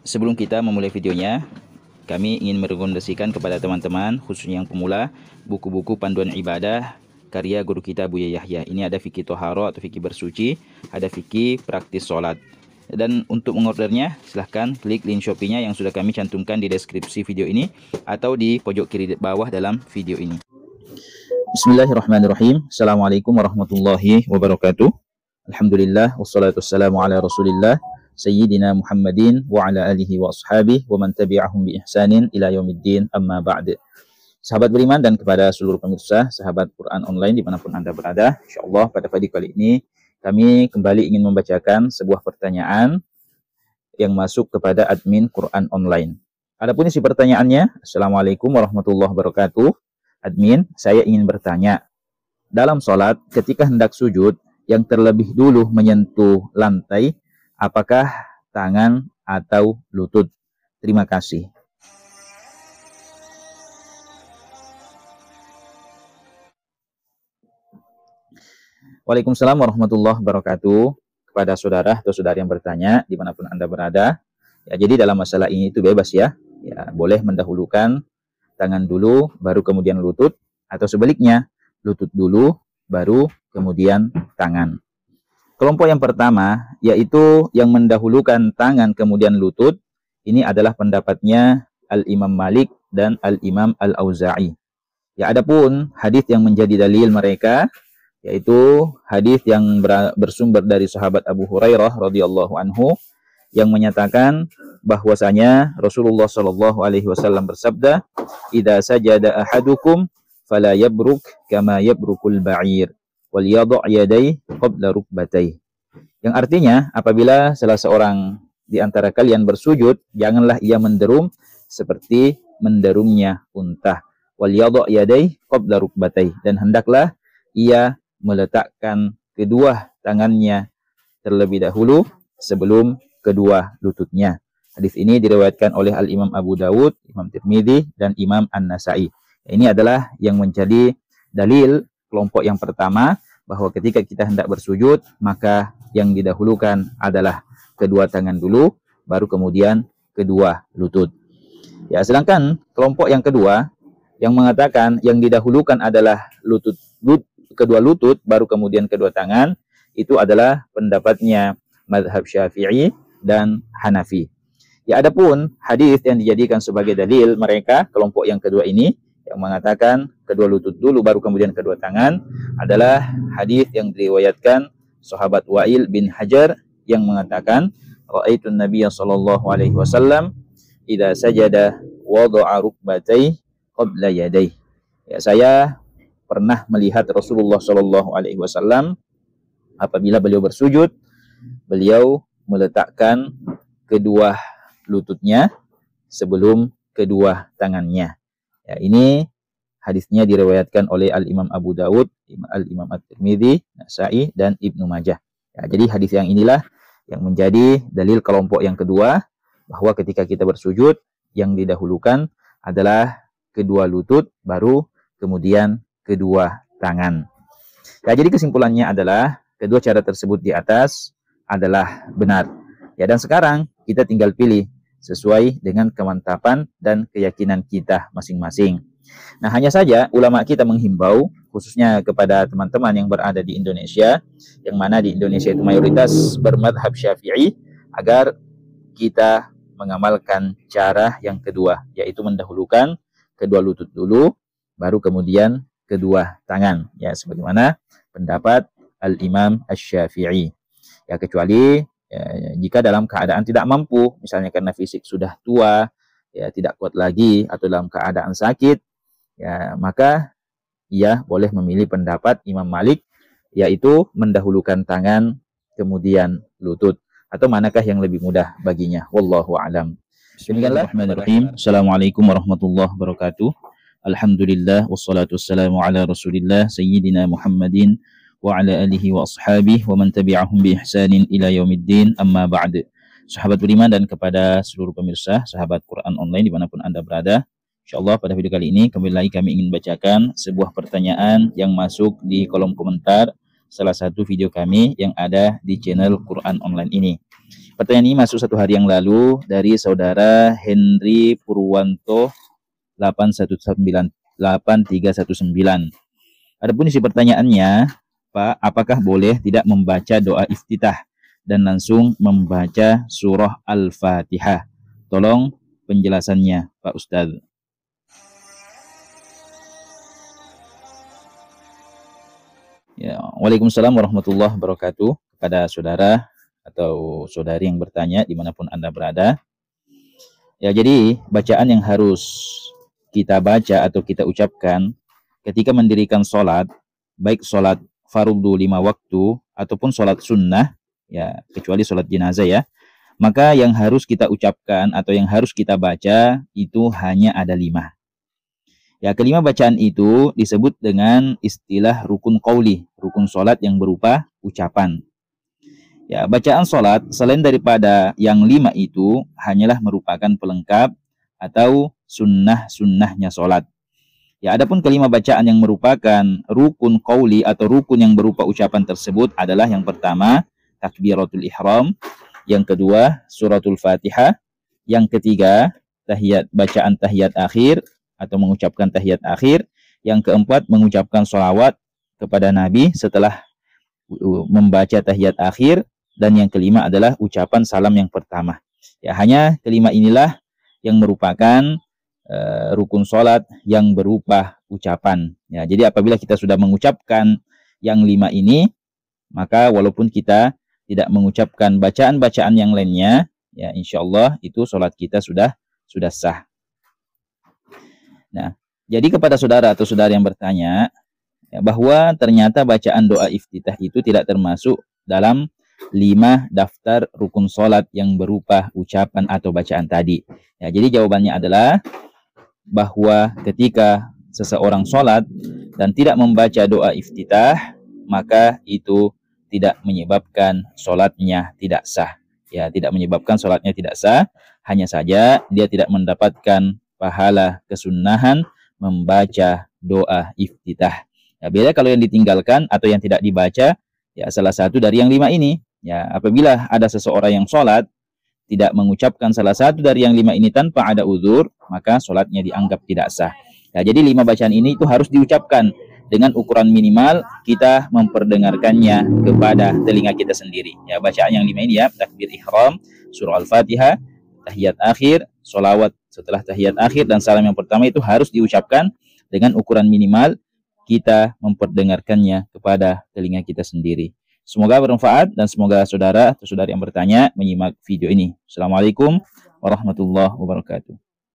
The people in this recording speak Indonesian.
Sebelum kita memulai videonya, kami ingin merekomendasikan kepada teman-teman, khususnya yang pemula, buku-buku panduan ibadah karya guru kita Buya Yahya. Ini ada fikih toharo atau fikih bersuci, ada fikih praktis sholat. Dan untuk mengordernya, silahkan klik link Shopee-nya yang sudah kami cantumkan di deskripsi video ini atau di pojok kiri bawah dalam video ini. Bismillahirrahmanirrahim. Assalamualaikum warahmatullahi wabarakatuh. Alhamdulillah, wassalatu wassalamu ala rasulillah, Sayyidina Muhammadin wa ala alihi wa ashabihi wa man tabi'ahum bi ihsanin ila yaumiddin, amma ba'd. Sahabat beriman dan kepada seluruh pemirsa sahabat Quran online dimanapun Anda berada, insyaallah pada pagi kali ini kami kembali ingin membacakan sebuah pertanyaan yang masuk kepada admin Quran online. Adapun isi pertanyaannya, Assalamualaikum warahmatullahi wabarakatuh. Admin, saya ingin bertanya, dalam sholat ketika hendak sujud yang terlebih dulu menyentuh lantai, apakah tangan atau lutut? Terima kasih. Waalaikumsalam warahmatullahi wabarakatuh. Kepada saudara atau saudari yang bertanya, dimanapun Anda berada, ya, jadi dalam masalah ini itu bebas ya. Ya, boleh mendahulukan tangan dulu, baru kemudian lutut, atau sebaliknya, lutut dulu, baru kemudian tangan. Kelompok yang pertama, yaitu yang mendahulukan tangan kemudian lutut, ini adalah pendapatnya Al-Imam Malik dan Al-Imam Al-Auza'i. Ya, adapun hadis yang menjadi dalil mereka, yaitu hadis yang bersumber dari sahabat Abu Hurairah radhiyallahu anhu yang menyatakan bahwasanya Rasulullah shallallahu alaihi wasallam bersabda, "Idza sajada ahadukum fala yabruk kama yabrukul ba'ir wal yadhu' yadayhi qabla rukbatayhi." Yang artinya, apabila salah seorang di antara kalian bersujud, janganlah ia menderum seperti menderumnya unta. Wal yadhu' yadayhi qabla rukbatayhi, dan hendaklah ia meletakkan kedua tangannya terlebih dahulu sebelum kedua lututnya. Hadis ini diriwayatkan oleh Al-Imam Abu Dawud, Imam Tirmidzi, dan Imam An-Nasai. Ini adalah yang menjadi dalil kelompok yang pertama, bahwa ketika kita hendak bersujud, maka yang didahulukan adalah kedua tangan dulu, baru kemudian kedua lutut. Ya, sedangkan kelompok yang kedua yang mengatakan yang didahulukan adalah kedua lutut, baru kemudian kedua tangan, itu adalah pendapatnya mazhab Syafi'i dan Hanafi. Ya, adapun hadis yang dijadikan sebagai dalil mereka, kelompok yang kedua ini, yang mengatakan kedua lutut dulu baru kemudian kedua tangan, adalah hadis yang diriwayatkan sahabat Wa'il bin Hajar yang mengatakan, "Ra'aitun Nabiyya sallallahu alaihi wasallam idza sajada wada'a rukbatayhi qabla yadayhi." Ya, saya pernah melihat Rasulullah sallallahu alaihi wasallam apabila beliau bersujud, beliau meletakkan kedua lututnya sebelum kedua tangannya. Ya, ini hadisnya diriwayatkan oleh Al-Imam Abu Dawud, Al-Imam At-Tirmidzi, Nasai, dan Ibnu Majah. Ya, jadi hadis yang inilah yang menjadi dalil kelompok yang kedua, bahwa ketika kita bersujud, yang didahulukan adalah kedua lutut, baru kemudian kedua tangan. Ya, jadi kesimpulannya adalah kedua cara tersebut di atas adalah benar. Ya, dan sekarang kita tinggal pilih sesuai dengan kemantapan dan keyakinan kita masing-masing. Nah, hanya saja ulama kita menghimbau, khususnya kepada teman-teman yang berada di Indonesia, yang mana di Indonesia itu mayoritas bermadhab Syafi'i, agar kita mengamalkan cara yang kedua, yaitu mendahulukan kedua lutut dulu, baru kemudian kedua tangan, ya, sebagaimana pendapat Al-Imam Asy-Syafi'i. Ya, kecuali jika dalam keadaan tidak mampu, misalnya karena fisik sudah tua, ya, tidak kuat lagi, atau dalam keadaan sakit, ya, maka ia boleh memilih pendapat Imam Malik, yaitu mendahulukan tangan kemudian lutut, atau manakah yang lebih mudah baginya. Wallahu a'lam. Bismillahirrahmanirrahim. Assalamualaikum warahmatullahi wabarakatuh. Alhamdulillah, wassalatu wassalamu ala rasulillah, Sayyidina Muhammadin wa ala alihi wa ashabihi wa man tabi'ahum bi ihsanin ila yaumiddin, amma ba'd. Sahabat beriman dan kepada seluruh pemirsa sahabat Quran online dimanapun Anda berada, insyaallah pada video kali ini kembali lagi kami ingin bacakan sebuah pertanyaan yang masuk di kolom komentar salah satu video kami yang ada di channel Quran online ini. Pertanyaan ini masuk 1 hari yang lalu dari saudara Henry Purwanto 8319. Adapun isi pertanyaannya, Pak, apakah boleh tidak membaca doa iftitah dan langsung membaca surah Al-Fatihah? Tolong penjelasannya, Pak Ustadz. Ya, Waalaikumsalam warahmatullahi wabarakatuh kepada saudara atau saudari yang bertanya dimanapun Anda berada. Ya, jadi bacaan yang harus kita baca atau kita ucapkan ketika mendirikan sholat, baik sholat fardu 5 waktu ataupun sholat sunnah, ya kecuali sholat jenazah ya, maka yang harus kita ucapkan atau yang harus kita baca itu hanya ada 5. Ya, kelima bacaan itu disebut dengan istilah rukun qauli, rukun sholat yang berupa ucapan. Ya, bacaan sholat selain daripada yang 5 itu hanyalah merupakan pelengkap atau sunnah-sunnahnya sholat. Ya, adapun kelima bacaan yang merupakan rukun qauli atau rukun yang berupa ucapan tersebut adalah yang pertama takbiratul ihram, yang kedua suratul Fatihah, yang ketiga bacaan tahiyat akhir atau mengucapkan tahiyat akhir, yang keempat mengucapkan sholawat kepada Nabi setelah membaca tahiyat akhir, dan yang kelima adalah ucapan salam yang pertama. Ya, hanya kelima inilah yang merupakan rukun sholat yang berupa ucapan. Ya, jadi apabila kita sudah mengucapkan yang 5 ini, maka walaupun kita tidak mengucapkan bacaan-bacaan yang lainnya, ya insya Allah itu sholat kita sudah sah. Nah, jadi kepada saudara atau saudari yang bertanya, ya, bahwa ternyata bacaan doa iftitah itu tidak termasuk dalam 5 daftar rukun sholat yang berupa ucapan atau bacaan tadi. Ya, jadi jawabannya adalah bahwa ketika seseorang sholat dan tidak membaca doa iftitah, maka itu tidak menyebabkan sholatnya tidak sah. Ya, tidak menyebabkan sholatnya tidak sah, hanya saja dia tidak mendapatkan pahala kesunnahan membaca doa iftitah. Ya, beda kalau yang ditinggalkan atau yang tidak dibaca, ya salah satu dari yang 5 ini. Ya, apabila ada seseorang yang sholat tidak mengucapkan salah satu dari yang 5 ini tanpa ada uzur, maka sholatnya dianggap tidak sah. Ya, jadi 5 bacaan ini itu harus diucapkan dengan ukuran minimal kita memperdengarkannya kepada telinga kita sendiri. Ya, bacaan yang 5 ini ya, takbir ihram, surah Al-Fatihah, tahiyat akhir, sholawat setelah tahiyat akhir, dan salam yang pertama itu harus diucapkan dengan ukuran minimal kita memperdengarkannya kepada telinga kita sendiri. Semoga bermanfaat dan semoga saudara atau saudari yang bertanya menyimak video ini. Assalamualaikum warahmatullahi wabarakatuh.